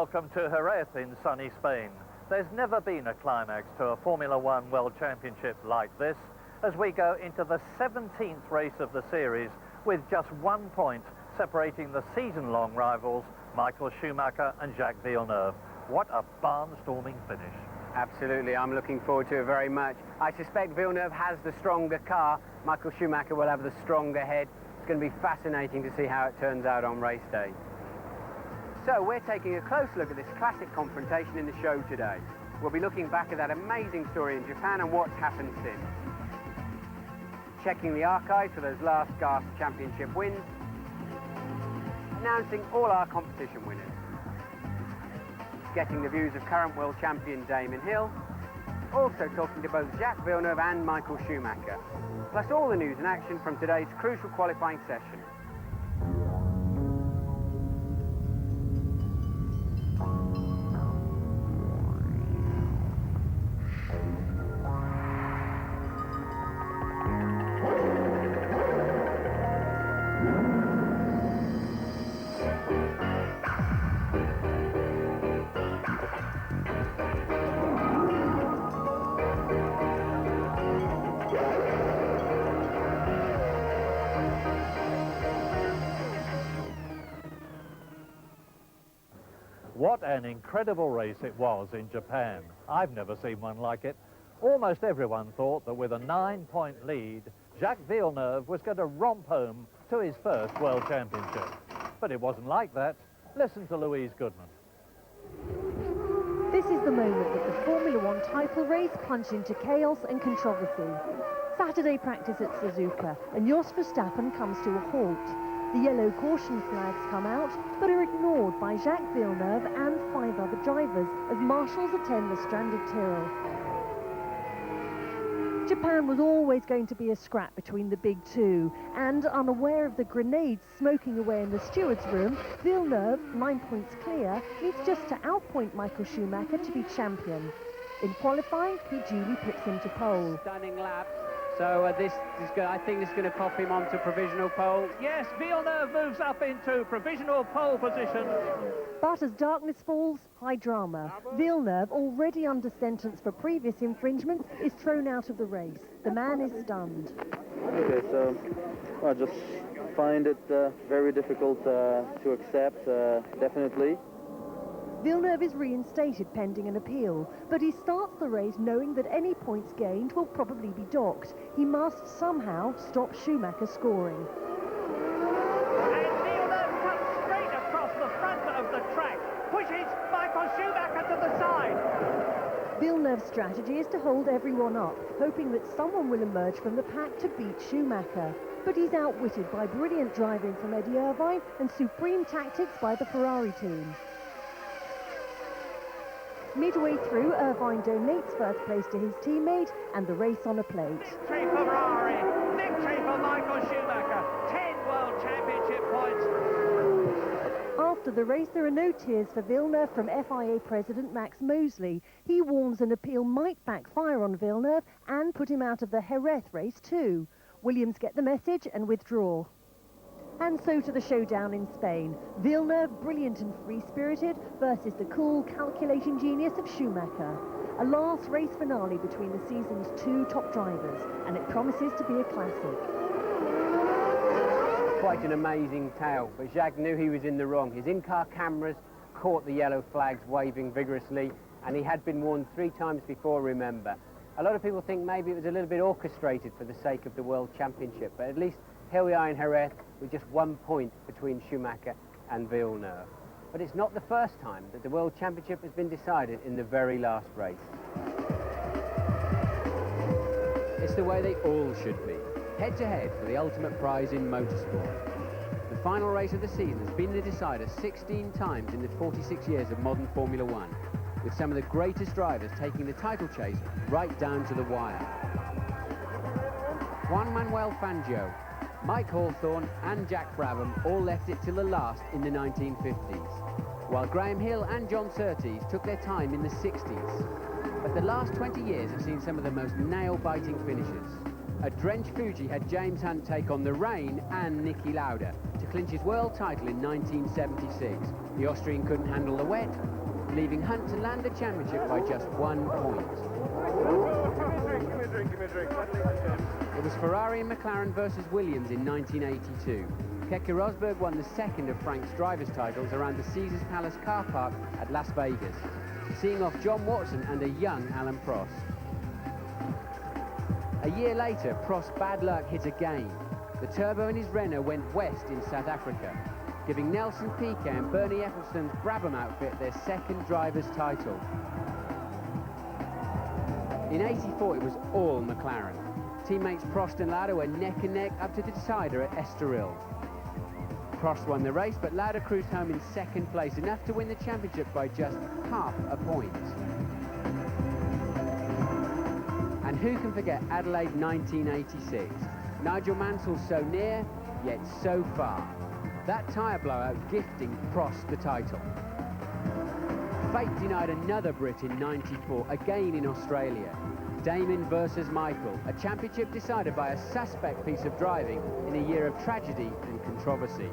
Welcome to Jerez in sunny Spain. There's never been a climax to a Formula One World Championship like this, as we go into the 17th race of the series with just 1 point separating the season-long rivals Michael Schumacher and Jacques Villeneuve. What a barnstorming finish. Absolutely, I'm looking forward to it very much. I suspect Villeneuve has the stronger car. Michael Schumacher will have the stronger head. It's going to be fascinating to see how it turns out on race day. So we're taking a close look at this classic confrontation in the show today. We'll be looking back at that amazing story in Japan and what's happened since. Checking the archives for those last gasp championship wins. Announcing all our competition winners. Getting the views of current world champion Damon Hill. Also talking to both Jacques Villeneuve and Michael Schumacher. Plus all the news and action from today's crucial qualifying session. What an incredible race it was in Japan. I've never seen one like it. Almost everyone thought that with a 9-point lead, Jacques Villeneuve was going to romp home to his first World Championship. But it wasn't like that. Listen to Louise Goodman. This is the moment that the Formula One title race plunged into chaos and controversy. Saturday practice at Suzuka, and Jos Verstappen comes to a halt. The yellow caution flags come out, but are ignored by Jacques Villeneuve and 5 other drivers as marshals attend the stranded Tyrrell. Japan was always going to be a scrap between the big two, and unaware of the grenades smoking away in the steward's room, Villeneuve, 9 points clear, needs just to outpoint Michael Schumacher to be champion. In qualifying, he duly puts him to pole. Stunning lap. So I think this is going to pop him onto provisional pole. Yes, Villeneuve moves up into provisional pole position. But as darkness falls, high drama. Villeneuve, already under sentence for previous infringements, is thrown out of the race. The man is stunned. Okay, so I just find it very difficult to accept, definitely. Villeneuve is reinstated pending an appeal, but he starts the race knowing that any points gained will probably be docked. He must somehow stop Schumacher scoring. And Villeneuve cuts straight across the front of the track, pushes Michael Schumacher to the side. Villeneuve's strategy is to hold everyone up, hoping that someone will emerge from the pack to beat Schumacher. But he's outwitted by brilliant driving from Eddie Irvine and supreme tactics by the Ferrari team. Midway through, Irvine donates first place to his teammate and the race on a plate. Victory for Ferrari, victory for Michael Schumacher, 10 World Championship points. After the race, there are no tears for Villeneuve from FIA President Max Mosley. He warns an appeal might backfire on Villeneuve and put him out of the Jerez race too. Williams get the message and withdraw. And so to the showdown in Spain. Villeneuve, brilliant and free-spirited, versus the cool, calculating genius of Schumacher. A last race finale between the season's 2 top drivers, and it promises to be a classic. Quite an amazing tale, but Jacques knew he was in the wrong. His in-car cameras caught the yellow flags waving vigorously, and he had been warned 3 times before, remember. A lot of people think maybe it was a little bit orchestrated for the sake of the World Championship, but at least here we are in Jerez with just 1 point between Schumacher and Villeneuve. But it's not the first time that the World Championship has been decided in the very last race. It's the way they all should be, head-to-head for the ultimate prize in motorsport. The final race of the season has been the decider 16 times in the 46 years of modern Formula One, with some of the greatest drivers taking the title chase right down to the wire. Juan Manuel Fangio, Mike Hawthorne and Jack Brabham all left it till the last in the 1950s, while Graham Hill and John Surtees took their time in the 60s. But the last 20 years have seen some of the most nail-biting finishes. A drenched Fuji had James Hunt take on the rain and Niki Lauda to clinch his world title in 1976. The Austrian couldn't handle the wet, leaving Hunt to land the championship by just 1 point. It was Ferrari and McLaren versus Williams in 1982. Keke Rosberg won the second of Frank's drivers' titles around the Caesars Palace car park at Las Vegas, seeing off John Watson and a young Alan Prost. A year later, Prost's bad luck hit again. The turbo in his Renault went west in South Africa, giving Nelson Piquet and Bernie Ecclestone's Brabham outfit their second driver's title. In '84, it was all McLaren. Teammates Prost and Lauda were neck and neck up to the decider at Estoril. Prost won the race, but Lauda cruised home in second place, enough to win the championship by just half a point. And who can forget Adelaide 1986? Nigel Mansell so near, yet so far. That tyre blowout gifting Prost the title. Fate denied another Brit in '94, again in Australia. Damon versus Michael, a championship decided by a suspect piece of driving in a year of tragedy and controversy.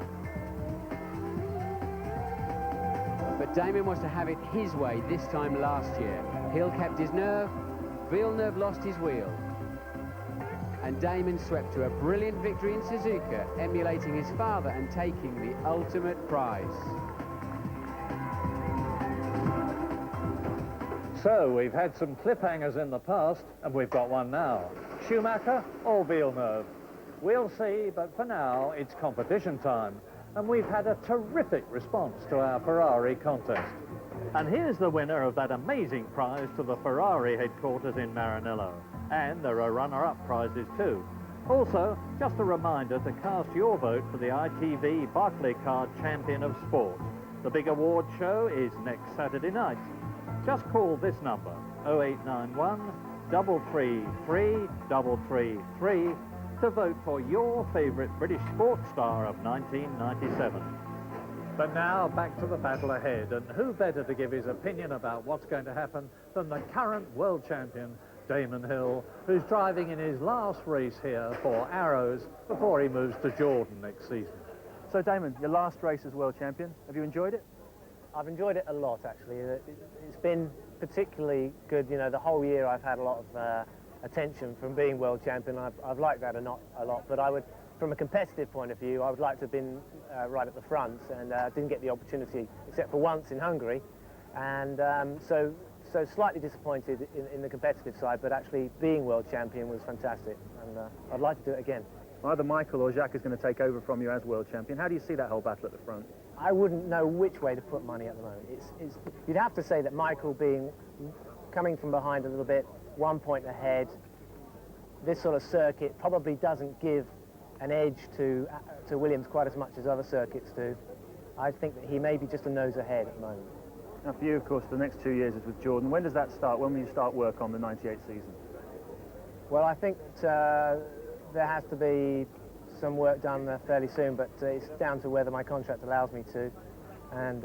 But Damon was to have it his way this time last year. Hill kept his nerve, Villeneuve lost his wheel. And Damon swept to a brilliant victory in Suzuka, emulating his father and taking the ultimate prize. So we've had some cliffhangers in the past, and we've got one now. Schumacher or Villeneuve? We'll see, but for now, it's competition time. And we've had a terrific response to our Ferrari contest. And here's the winner of that amazing prize to the Ferrari headquarters in Maranello. And there are runner-up prizes too. Also, just a reminder to cast your vote for the ITV Barclaycard Champion of Sport. The big award show is next Saturday night. Just call this number, 0891 333 333, to vote for your favourite British sports star of 1997. But now, back to the battle ahead, and who better to give his opinion about what's going to happen than the current world champion, Damon Hill, who's driving in his last race here for Arrows before he moves to Jordan next season. So, Damon, your last race as world champion, have you enjoyed it? I've enjoyed it a lot, actually. It's been particularly good. You know, the whole year I've had a lot of attention from being world champion. I've liked that a lot, but I would, from a competitive point of view, I would like to have been right at the front, and didn't get the opportunity except for once in Hungary, and so slightly disappointed in the competitive side, but actually being world champion was fantastic, and I'd like to do it again. Either Michael or Jacques is going to take over from you as world champion. How do you see that whole battle at the front? I wouldn't know which way to put money at the moment. You'd have to say that Michael coming from behind a little bit, 1 point ahead, this sort of circuit probably doesn't give an edge to Williams quite as much as other circuits do. I think that he may be just a nose ahead at the moment. Now for you, of course, the next 2 years is with Jordan. When does that start? When will you start work on the '98 season? Well, I think that, there has to be some work done fairly soon, but it's down to whether my contract allows me to. And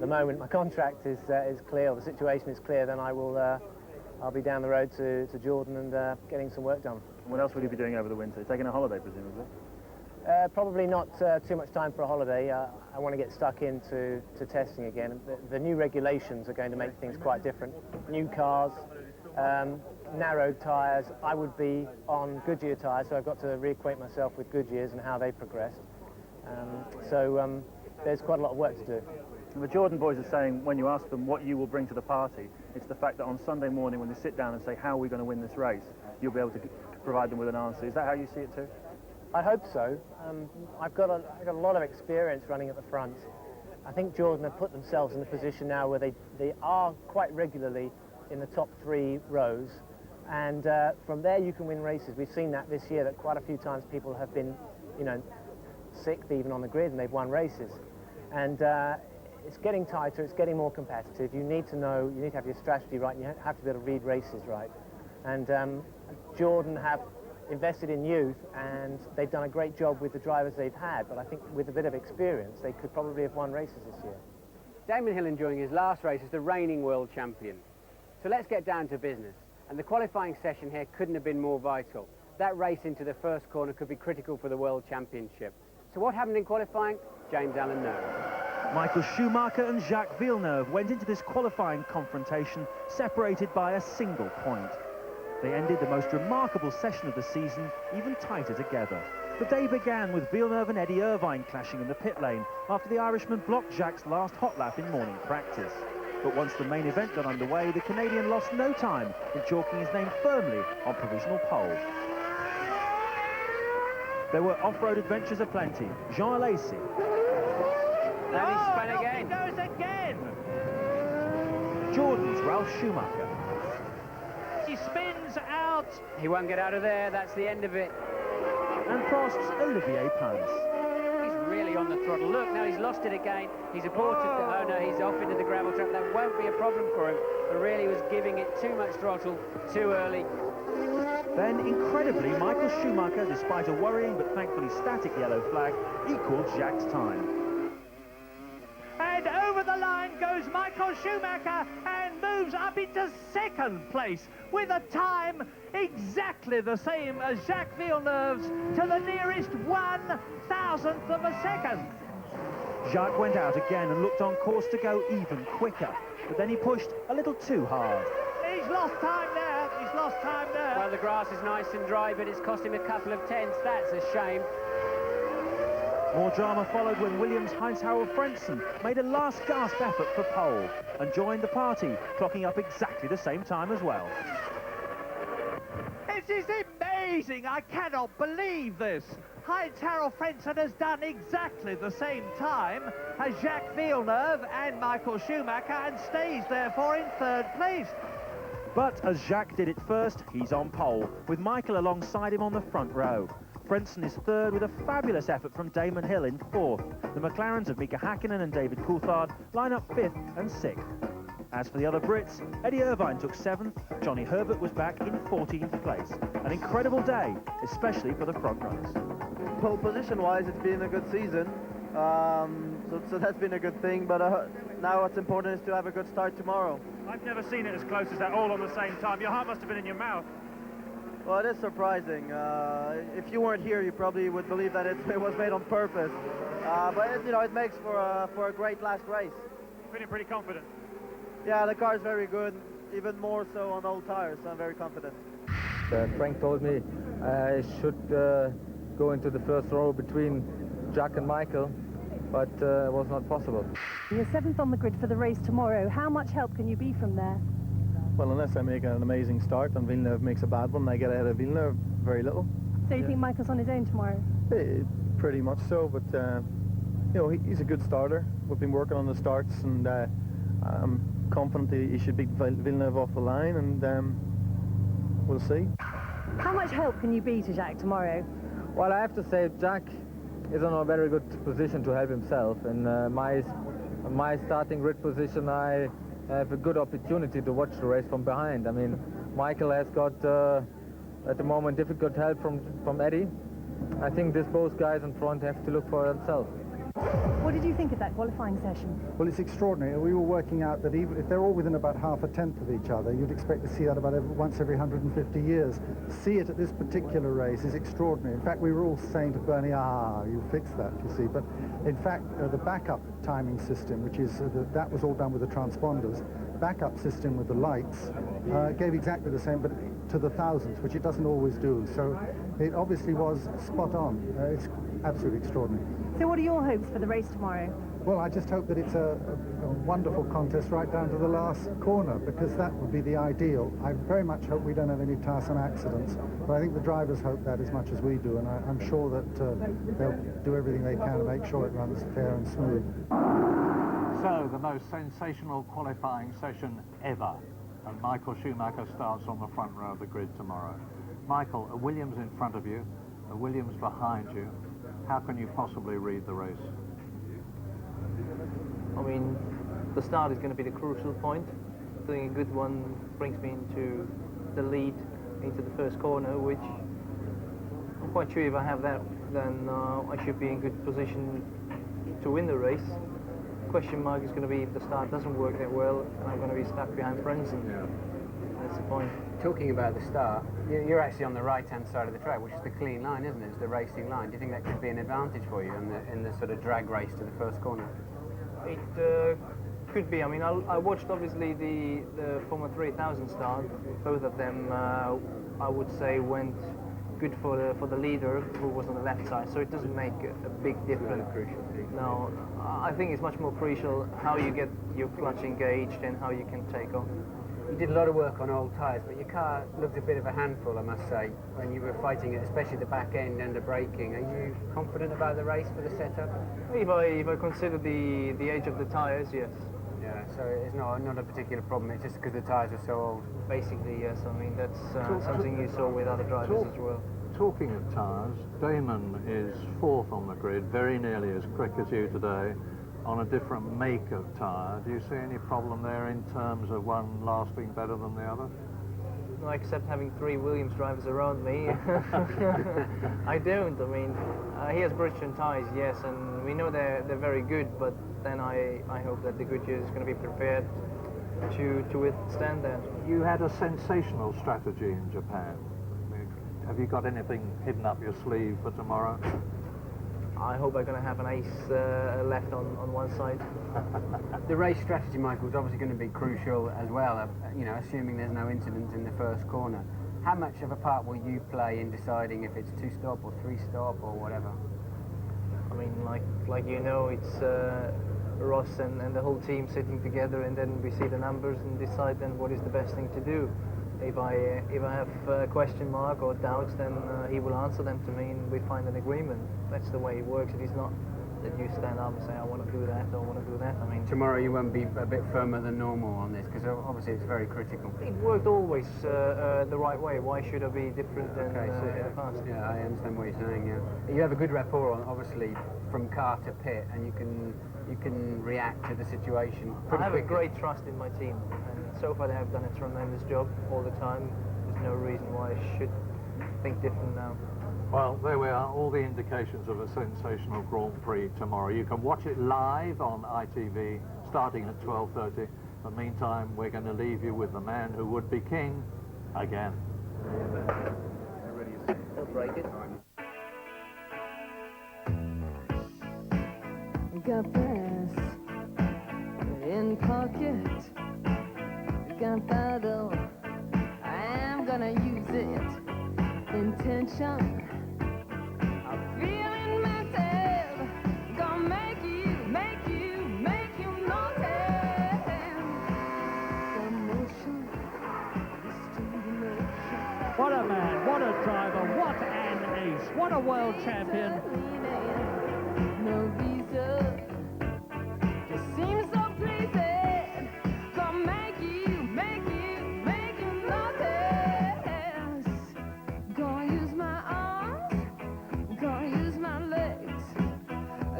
the moment my contract is clear, or the situation is clear, then I'll be down the road to Jordan and getting some work done. What else will you be doing over the winter? Taking a holiday, presumably? Probably not too much time for a holiday. I want to get stuck into testing again. The new regulations are going to make things quite different. New cars, narrowed tyres. I would be on Goodyear tyres, so I've got to reacquaint myself with Goodyears and how they progressed. So there's quite a lot of work to do. And the Jordan boys are saying, when you ask them what you will bring to the party, it's the fact that on Sunday morning when they sit down and say, how are we going to win this race, you'll be able to provide them with an answer. Is that how you see it too? I hope so. I've got a lot of experience running at the front. I think Jordan have put themselves in a position now where they are quite regularly in the top 3 rows, and from there you can win races. We've seen that this year, that quite a few times people have been, you know, 6th even on the grid, and they've won races. And it's getting tighter, it's getting more competitive. You need to have your strategy right, and you have to be able to read races right. And Jordan have invested in youth, and they've done a great job with the drivers they've had, but I think with a bit of experience they could probably have won races this year. Damon Hill enjoying his last race as the reigning world champion. So let's get down to business, and the qualifying session here couldn't have been more vital. That race into the first corner could be critical for the world championship. So what happened in qualifying? James Allen knows. Michael Schumacher and Jacques Villeneuve went into this qualifying confrontation separated by a single point. They ended the most remarkable session of the season even tighter together. The day began with Villeneuve and Eddie Irvine clashing in the pit lane after the Irishman blocked Jacques' last hot lap in morning practice. But once the main event got underway, the Canadian lost no time in chalking his name firmly on provisional pole. There were off-road adventures aplenty. Jean Alesi. And he spun again. He goes again. Jordan's Ralf Schumacher. He spins out. He won't get out of there. That's the end of it. And Prost's Olivier Panis. He's really on the throttle. Look, now he's lost it again. He's aborted. Oh no, he's off into the gravel trap. That won't be a problem for him. But really was giving it too much throttle too early. Then, incredibly, Michael Schumacher, despite a worrying but thankfully static yellow flag, equalled Jacques' time. And over the line goes Michael Schumacher and moves up into second place with a time exactly the same as Jacques Villeneuve's to the nearest 1,000th of a second. Jacques went out again and looked on course to go even quicker, but then he pushed a little too hard. He's lost time there. He's lost time there. Well, the grass is nice and dry, but it's cost him a couple of tenths. That's a shame. More drama followed when Williams' Heinz-Harald Frentzen made a last-gasp effort for pole and joined the party, clocking up exactly the same time as well. It is amazing. I cannot believe this. Heinz-Harald Frentzen has done exactly the same time as Jacques Villeneuve and Michael Schumacher and stays therefore in third place. But as Jacques did it first, he's on pole, with Michael alongside him on the front row. Frentzen is third with a fabulous effort from Damon Hill in fourth. The McLarens of Mika Hakkinen and David Coulthard line up fifth and sixth. As for the other Brits, Eddie Irvine took seventh, Johnny Herbert was back in 14th place. An incredible day, especially for the front runners. Pole position-wise, it's been a good season, so that's been a good thing, but now what's important is to have a good start tomorrow. I've never seen it as close as that, all on the same time. Your heart must have been in your mouth. Well, it is surprising. If you weren't here, you probably would believe that it was made on purpose. But it makes for a great last race. Feeling pretty confident. Yeah, the car is very good, even more so on old tires, so I'm very confident. Frank told me I should go into the first row between Jacques and Michael, but it was not possible. You're 7th on the grid for the race tomorrow. How much help can you be from there? Well, unless I make an amazing start and Villeneuve makes a bad one, I get ahead of Villeneuve, very little. So you think Michael's on his own tomorrow? Pretty much so, but he's a good starter. We've been working on the starts, and I'm confident he should beat Villeneuve off the line, and we'll see. How much help can you be to Jacques tomorrow? Well, I have to say Jacques is in a very good position to help himself. In my starting grid position, I have a good opportunity to watch the race from behind. I mean, Michael has got, at the moment, difficult help from Eddie. I think both guys in front have to look for themselves. What did you think of that qualifying session? Well, it's extraordinary. We were working out that even if they're all within about half a tenth of each other, you'd expect to see that about once every 150 years. To see it at this particular race is extraordinary. In fact, we were all saying to Bernie, you fixed that, you see. But in fact, the backup timing system, which is, that was all done with the transponders, backup system with the lights, gave exactly the same, but to the thousandth, which it doesn't always do. So it obviously was spot on. It's absolutely extraordinary. So what are your hopes for the race tomorrow? Well, I just hope that it's a wonderful contest right down to the last corner, because that would be the ideal. I very much hope we don't have any tiresome accidents, but I think the drivers hope that as much as we do, and I'm sure that they'll do everything they can to make sure it runs fair and smooth. So, the most sensational qualifying session ever, and Michael Schumacher starts on the front row of the grid tomorrow. Michael, a Williams in front of you, a Williams behind you. How can you possibly read the race? I mean, the start is going to be the crucial point. Doing a good one brings me into the lead, into the first corner, which I'm quite sure if I have that, then I should be in good position to win the race. Question mark is going to be if the start doesn't work that well, and I'm going to be stuck behind Frentzen. That's the point. Talking about the start, you're actually on the right-hand side of the track, which is the clean line, isn't it? It's the racing line. Do you think that could be an advantage for you in the sort of drag race to the first corner? It could be. I mean, I watched obviously the Formula 3000 start. Both of them, I would say, went good for the leader who was on the left side. So it doesn't make a big difference. No, I think it's much more crucial how you get your clutch engaged and how you can take off. You did a lot of work on old tyres, but your car looked a bit of a handful, I must say, when you were fighting it, especially the back end and the braking. Are you confident about the race for the setup? If I consider the age of the tyres, yes. Yeah, so it's not a particular problem, it's just because the tyres are so old. Basically, yes. I mean, that's something you saw with other drivers as well. Talking of tyres, Damon is 4th on the grid, very nearly as quick as you today, on a different make of tyre. Do you see any problem there in terms of one lasting better than the other? No, except having 3 Williams drivers around me. I don't. I mean, he has Bridgestone tyres, yes, and we know they're very good, but then I hope that the Goodyear is going to be prepared to withstand that. You had a sensational strategy in Japan. Have you got anything hidden up your sleeve for tomorrow? I hope I'm going to have an ace left on one side. The race strategy, Michael, is obviously going to be crucial as well, you know, assuming there's no incident in the first corner. How much of a part will you play in deciding if it's 2-stop or 3-stop or whatever? I mean, like you know, it's Ross and the whole team sitting together, and then we see the numbers and decide then what is the best thing to do. If I have a question mark or doubts, then he will answer them to me and we find an agreement. That's the way it works. It is not that you stand up and say, I want to do that or I want to do that. I mean, tomorrow you won't be a bit firmer than normal on this, because obviously it's very critical. It worked always the right way. Why should I be different than in the past? Yeah, I understand what you're saying, yeah. You have a good rapport, obviously, from car to pit, and you can react to the situation pretty I have quickly. a great trust in my team, and so far they have done a tremendous job all the time. There's no reason why I should think different now. Well, there we are, all the indications of a sensational Grand Prix tomorrow. You can watch it live on ITV starting at 12:30. But meantime, we're going to leave you with the man who would be king again. Don't break it. Got brass in pocket, gunpowder, I'm gonna use it. Intention, I'm feeling myself, gonna make you notice. The motion, What a man, what a driver, what an ace, what a world champion. no reason, just seems so pleasing. Gonna make you notice. Gonna use my arms, gonna use my legs,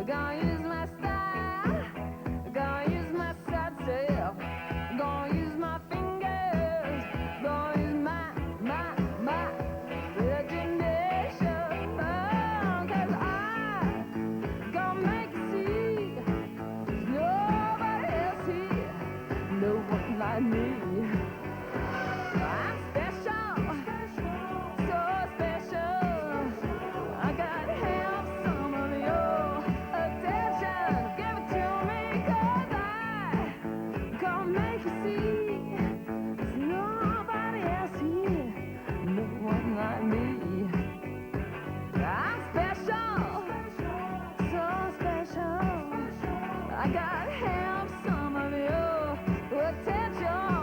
gonna use my style, gonna use my side self, gonna use my fingers, gonna use my imagination. Oh, 'cause I gonna make you see there's nobody else here, no one like me. I'm special, so special. I gotta have some of your attention. Give it to me, 'cause I gonna make you see there's nobody else here, no one like me. I'm special, so special. I gotta have some of your attention.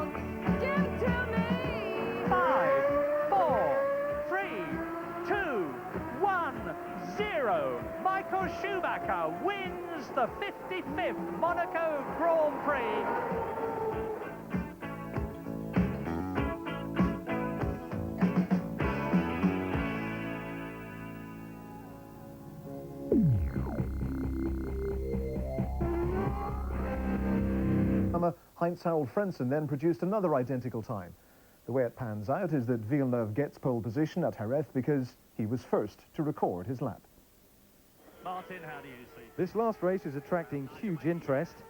Give it to me. 5, 4, 3, 2, 1, 0. Michael Schumacher wins the 55th Monaco Grand Prix. Heinz-Harald Frentzen then produced another identical time. The way it pans out is that Villeneuve gets pole position at Jerez because he was first to record his lap. Martin, how do you see? This last race is attracting huge interest.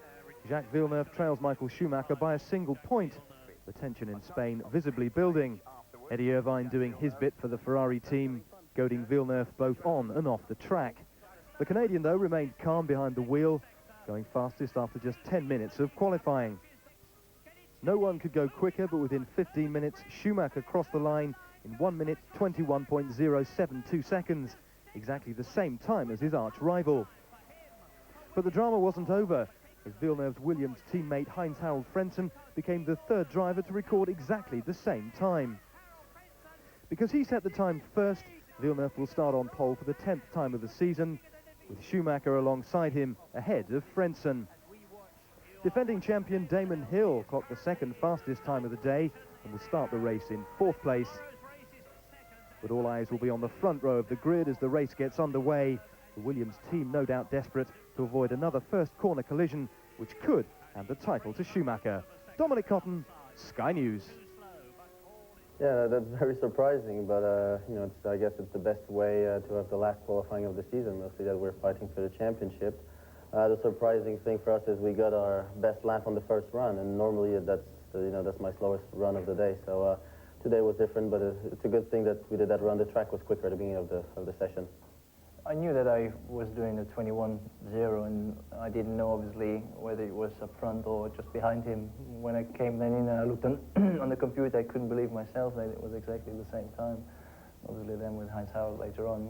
Jacques Villeneuve trails Michael Schumacher by a single point. The tension in Spain visibly building. Eddie Irvine doing his bit for the Ferrari team, goading Villeneuve both on and off the track. The Canadian, though, remained calm behind the wheel, going fastest after just 10 minutes of qualifying. No one could go quicker, but within 15 minutes, Schumacher crossed the line in 1 minute 21.072 seconds, exactly the same time as his arch-rival. But the drama wasn't over, as Villeneuve's Williams teammate Heinz-Harald Frentzen became the third driver to record exactly the same time. Because he set the time first, Villeneuve will start on pole for the 10th time of the season, with Schumacher alongside him ahead of Frentzen. Defending champion Damon Hill clocked the second fastest time of the day and will start the race in 4th place. But all eyes will be on the front row of the grid as the race gets underway. The Williams team no doubt desperate to avoid another first corner collision, which could hand the title to Schumacher. Dominic Cotton, Sky News. Yeah, that's very surprising, but you know, I guess it's the best way to have the last qualifying of the season, mostly that we're fighting for the championship. The surprising thing for us is we got our best lap on the first run, and normally that's my slowest run of the day. So today was different, but it's a good thing that we did that run. The track was quicker at the beginning of the session. I knew that I was doing the 21.0, and I didn't know, obviously, whether it was up front or just behind him. When I came then in and I looked on the computer, I couldn't believe myself that it was exactly the same time. Obviously, then with Heinz-Harald later on.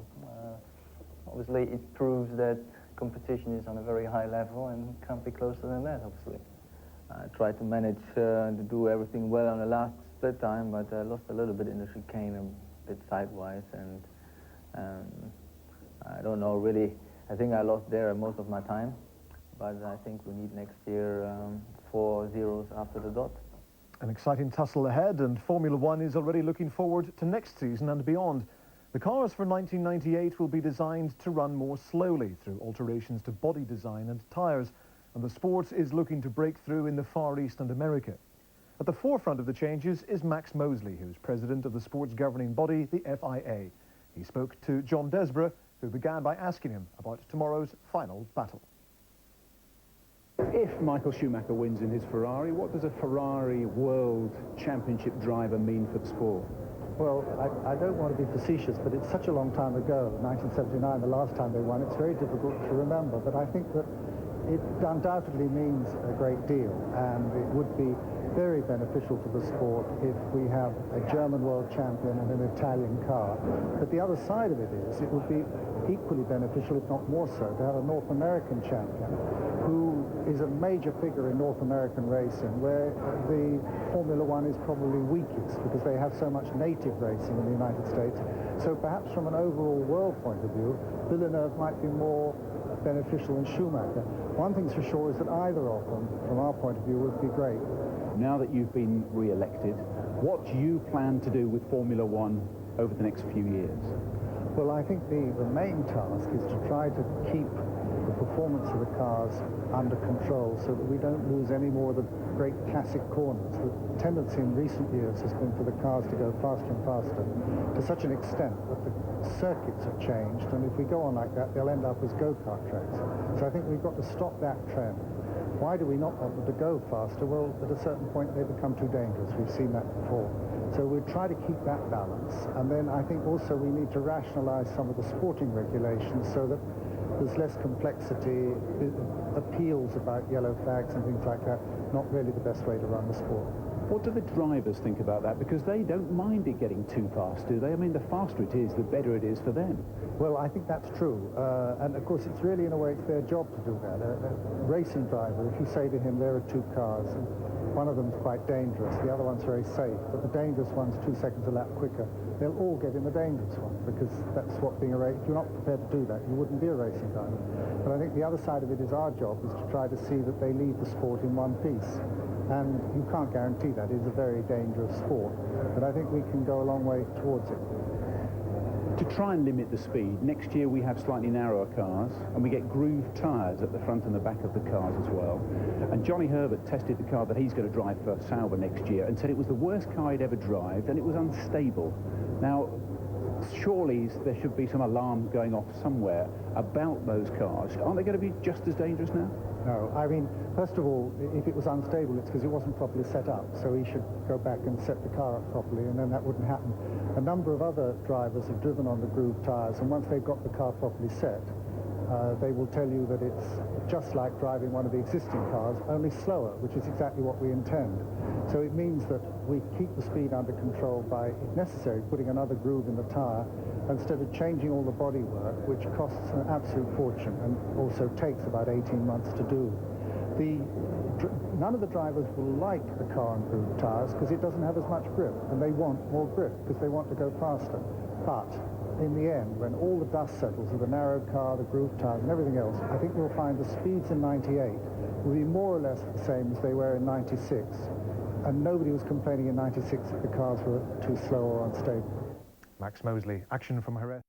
Obviously, it proves that competition is on a very high level and can't be closer than that, obviously. I tried to manage to do everything well on the last split time, but I lost a little bit in the chicane, a bit sidewise, and I don't know, really. I think I lost there most of my time, but I think we need next year 4 zeros after the dot. An exciting tussle ahead, and Formula One is already looking forward to next season and beyond. The cars for 1998 will be designed to run more slowly through alterations to body design and tyres, and the sport is looking to break through in the Far East and America. At the forefront of the changes is Max Mosley, who's president of the sport's governing body, the FIA. He spoke to John Desborough, who began by asking him about tomorrow's final battle. If Michael Schumacher wins in his Ferrari, what does a Ferrari World Championship driver mean for the sport? Well, I don't want to be facetious, but it's such a long time ago, 1979, the last time they won. It's very difficult to remember, but I think that it undoubtedly means a great deal, and it would be very beneficial to the sport if we have a German world champion and an Italian car. But the other side of it is, it would be equally beneficial, if not more so, to have a North American champion who is a major figure in North American racing, where the Formula One is probably weakest because they have so much native racing in the United States. So perhaps from an overall world point of view, Villeneuve might be more beneficial than Schumacher. One thing's for sure is that either of them, from our point of view, would be great. Now that you've been re-elected, what do you plan to do with Formula One over the next few years? Well, I think the main task is to try to keep the performance of the cars under control so that we don't lose any more of the great classic corners. The tendency in recent years has been for the cars to go faster and faster to such an extent that the circuits have changed, and if we go on like that, they'll end up as go-kart tracks. So I think we've got to stop that trend. Why do we not want them to go faster? Well, at a certain point they become too dangerous. We've seen that before. So we'll try to keep that balance, and then I think also we need to rationalize some of the sporting regulations so that there's less complexity, appeals about yellow flags and things like that, not really the best way to run the sport. What do the drivers think about that? Because they don't mind it getting too fast, do they? I mean, the faster it is, the better it is for them. Well, I think that's true. And of course, it's really, in a way, it's their job to do that. A racing driver, if you say to him, there are 2 cars, and one of them's quite dangerous, the other one's very safe, but the dangerous one's 2 seconds a lap quicker, they'll all get in the dangerous one, because that's what being a race, if you're not prepared to do that, you wouldn't be a racing driver. But I think the other side of it is our job, is to try to see that they leave the sport in one piece. And you can't guarantee that. It's a very dangerous sport. But I think we can go a long way towards it. To try and limit the speed, next year we have slightly narrower cars, and we get grooved tyres at the front and the back of the cars as well. And Johnny Herbert tested the car that he's going to drive for Sauber next year and said it was the worst car he'd ever driven, and it was unstable. Now, surely there should be some alarm going off somewhere about those cars. Aren't they going to be just as dangerous now? No, I mean, first of all, if it was unstable, it's because it wasn't properly set up, so he should go back and set the car up properly, and then that wouldn't happen. A number of other drivers have driven on the groove tyres, and once they've got the car properly set, they will tell you that it's just like driving one of the existing cars, only slower, which is exactly what we intend. So it means that we keep the speed under control by, if necessary, putting another groove in the tyre, instead of changing all the bodywork, which costs an absolute fortune and also takes about 18 months to do. None of the drivers will like the car on groove tyres because it doesn't have as much grip, and they want more grip because they want to go faster. But in the end, when all the dust settles of the narrow car, the groove tyres and everything else, I think we'll find the speeds in 98 will be more or less the same as they were in 96. And nobody was complaining in 96 that the cars were too slow or unstable. Max Mosley, action from Jerez.